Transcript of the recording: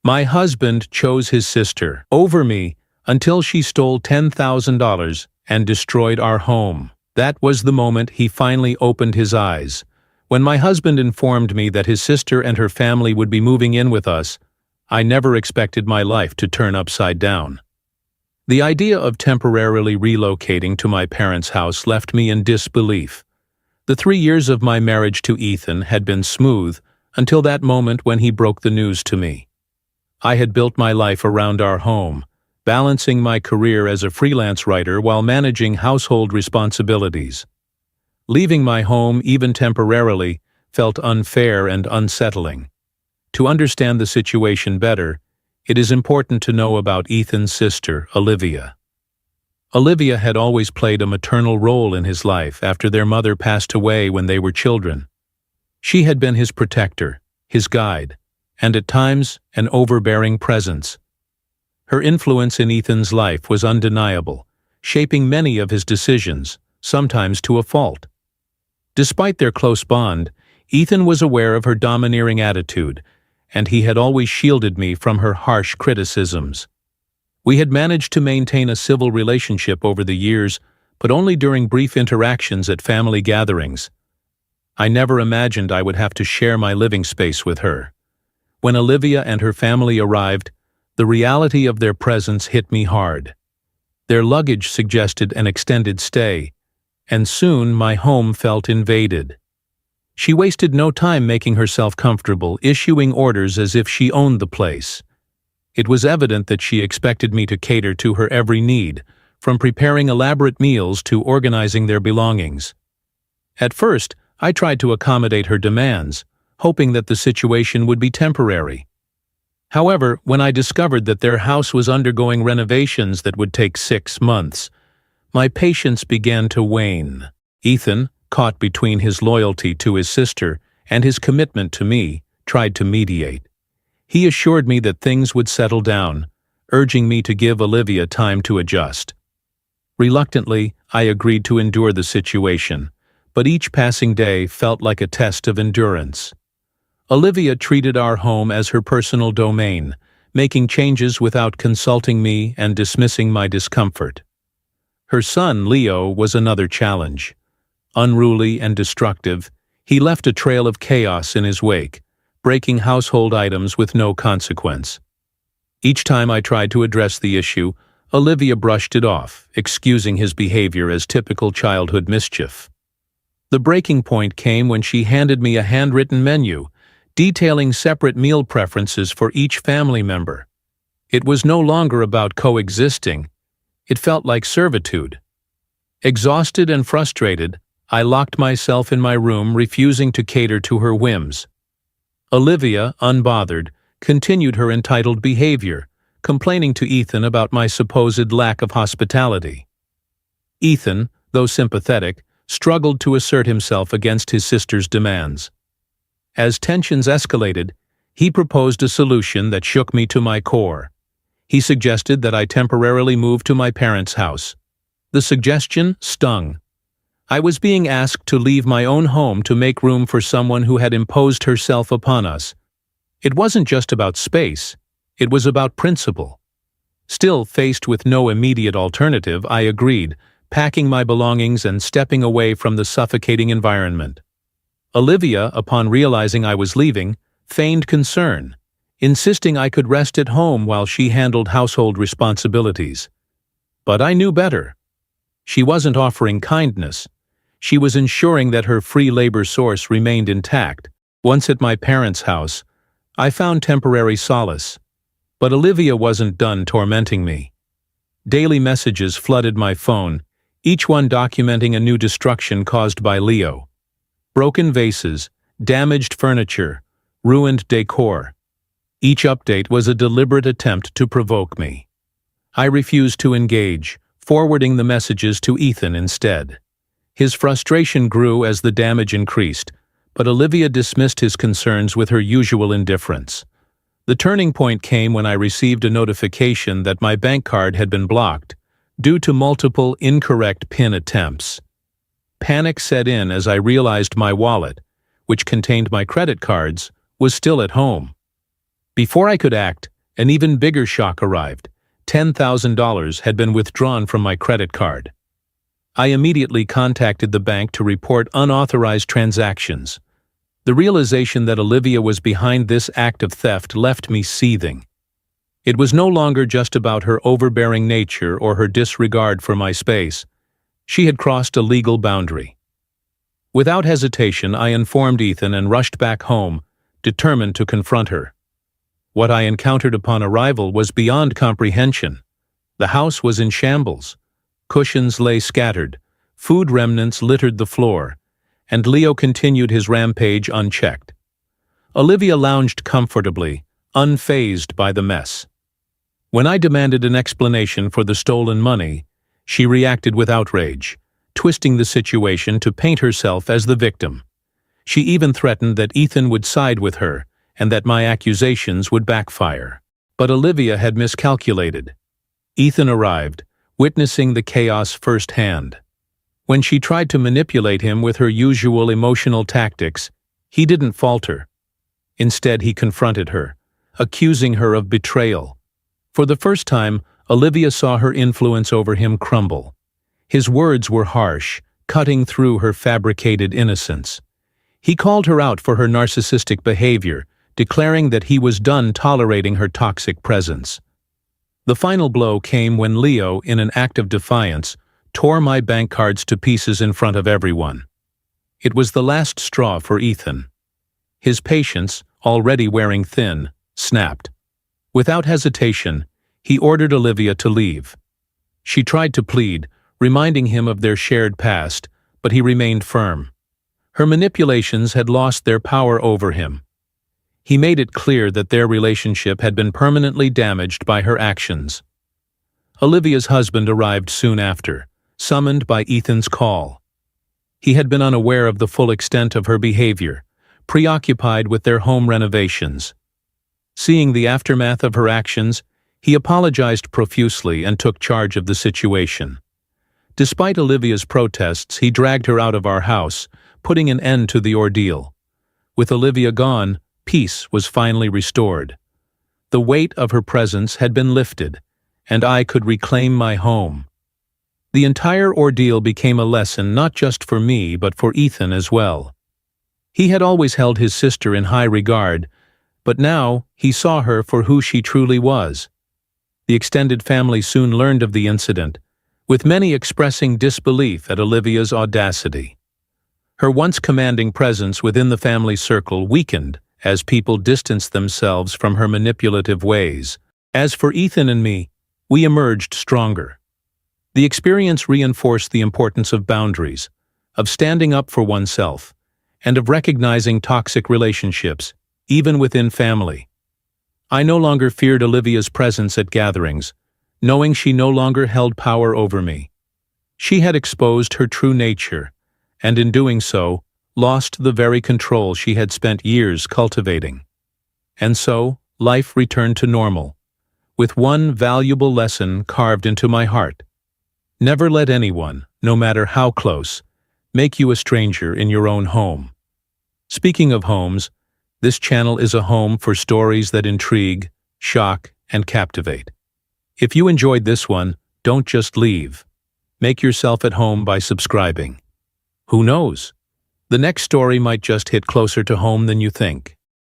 My husband chose his sister over me until she stole $10,000 and destroyed our home. That was the moment he finally opened his eyes. When my husband informed me that his sister and her family would be moving in with us, I never expected my life to turn upside down. The idea of temporarily relocating to my parents' house left me in disbelief. The 3 years of my marriage to Ethan had been smooth until that moment when he broke the news to me. I had built my life around our home, balancing my career as a freelance writer while managing household responsibilities. Leaving my home, even temporarily, felt unfair and unsettling. To understand the situation better, it is important to know about Ethan's sister, Olivia. Olivia had always played a maternal role in his life after their mother passed away when they were children. She had been his protector, his guide, and at times an overbearing presence. Her influence in Ethan's life was undeniable, shaping many of his decisions, sometimes to a fault. Despite their close bond, Ethan was aware of her domineering attitude, and he had always shielded me from her harsh criticisms. We had managed to maintain a civil relationship over the years, but only during brief interactions at family gatherings. I never imagined I would have to share my living space with her. When Olivia and her family arrived, the reality of their presence hit me hard. Their luggage suggested an extended stay, and soon my home felt invaded. She wasted no time making herself comfortable, issuing orders as if she owned the place. It was evident that she expected me to cater to her every need, from preparing elaborate meals to organizing their belongings. At first, I tried to accommodate her demands, hoping that the situation would be temporary. However, when I discovered that their house was undergoing renovations that would take 6 months, my patience began to wane. Ethan, caught between his loyalty to his sister and his commitment to me, tried to mediate. He assured me that things would settle down, urging me to give Olivia time to adjust. Reluctantly, I agreed to endure the situation, but each passing day felt like a test of endurance. Olivia treated our home as her personal domain, making changes without consulting me and dismissing my discomfort. Her son, Leo, was another challenge. Unruly and destructive, he left a trail of chaos in his wake, breaking household items with no consequence. Each time I tried to address the issue, Olivia brushed it off, excusing his behavior as typical childhood mischief. The breaking point came when she handed me a handwritten menu, detailing separate meal preferences for each family member. It was no longer about coexisting. It felt like servitude. Exhausted and frustrated, I locked myself in my room, refusing to cater to her whims. Olivia, unbothered, continued her entitled behavior, complaining to Ethan about my supposed lack of hospitality. Ethan, though sympathetic, struggled to assert himself against his sister's demands. As tensions escalated, he proposed a solution that shook me to my core. He suggested that I temporarily move to my parents' house. The suggestion stung. I was being asked to leave my own home to make room for someone who had imposed herself upon us. It wasn't just about space, it was about principle. Still, faced with no immediate alternative, I agreed, packing my belongings and stepping away from the suffocating environment. Olivia, upon realizing I was leaving, feigned concern, insisting I could rest at home while she handled household responsibilities. But I knew better. She wasn't offering kindness. She was ensuring that her free labor source remained intact. Once at my parents' house, I found temporary solace. But Olivia wasn't done tormenting me. Daily messages flooded my phone, each one documenting a new destruction caused by Leo. Broken vases, damaged furniture, ruined decor. Each update was a deliberate attempt to provoke me. I refused to engage, forwarding the messages to Ethan instead. His frustration grew as the damage increased, but Olivia dismissed his concerns with her usual indifference. The turning point came when I received a notification that my bank card had been blocked, due to multiple incorrect PIN attempts. Panic set in as I realized my wallet, which contained my credit cards, was still at home. Before I could act, An even bigger shock arrived. $10,000 had been withdrawn from my credit card. I immediately contacted the bank to report unauthorized transactions. The realization that Olivia was behind this act of theft left me seething. It was no longer just about her overbearing nature or her disregard for my space. She had crossed a legal boundary. Without hesitation, I informed Ethan and rushed back home, determined to confront her. What I encountered upon arrival was beyond comprehension. The house was in shambles. Cushions lay scattered, food remnants littered the floor, and Leo continued his rampage unchecked. Olivia lounged comfortably, unfazed by the mess. When I demanded an explanation for the stolen money, she reacted with outrage, twisting the situation to paint herself as the victim. She even threatened that Ethan would side with her and that my accusations would backfire. But Olivia had miscalculated. Ethan arrived, witnessing the chaos firsthand. When she tried to manipulate him with her usual emotional tactics, he didn't falter. Instead, he confronted her, accusing her of betrayal. For the first time, Olivia saw her influence over him crumble. His words were harsh, cutting through her fabricated innocence. He called her out for her narcissistic behavior, declaring that he was done tolerating her toxic presence. The final blow came when Leo, in an act of defiance, tore my bank cards to pieces in front of everyone. It was the last straw for Ethan. His patience, already wearing thin, snapped. Without hesitation, he ordered Olivia to leave. She tried to plead, reminding him of their shared past, but he remained firm. Her manipulations had lost their power over him. He made it clear that their relationship had been permanently damaged by her actions. Olivia's husband arrived soon after, summoned by Ethan's call. He had been unaware of the full extent of her behavior, preoccupied with their home renovations. Seeing the aftermath of her actions, he apologized profusely and took charge of the situation. Despite Olivia's protests, he dragged her out of our house, putting an end to the ordeal. With Olivia gone, peace was finally restored. The weight of her presence had been lifted, and I could reclaim my home. The entire ordeal became a lesson not just for me but for Ethan as well. He had always held his sister in high regard, but now he saw her for who she truly was. The extended family soon learned of the incident, with many expressing disbelief at Olivia's audacity. Her once commanding presence within the family circle weakened as people distanced themselves from her manipulative ways. As for Ethan and me, we emerged stronger. The experience reinforced the importance of boundaries, of standing up for oneself, and of recognizing toxic relationships, even within family. I no longer feared Olivia's presence at gatherings, knowing she no longer held power over me. She had exposed her true nature, and in doing so, lost the very control she had spent years cultivating. And so, life returned to normal, with one valuable lesson carved into my heart. Never let anyone, no matter how close, make you a stranger in your own home. Speaking of homes, this channel is a home for stories that intrigue, shock, and captivate. If you enjoyed this one, don't just leave. Make yourself at home by subscribing. Who knows? The next story might just hit closer to home than you think.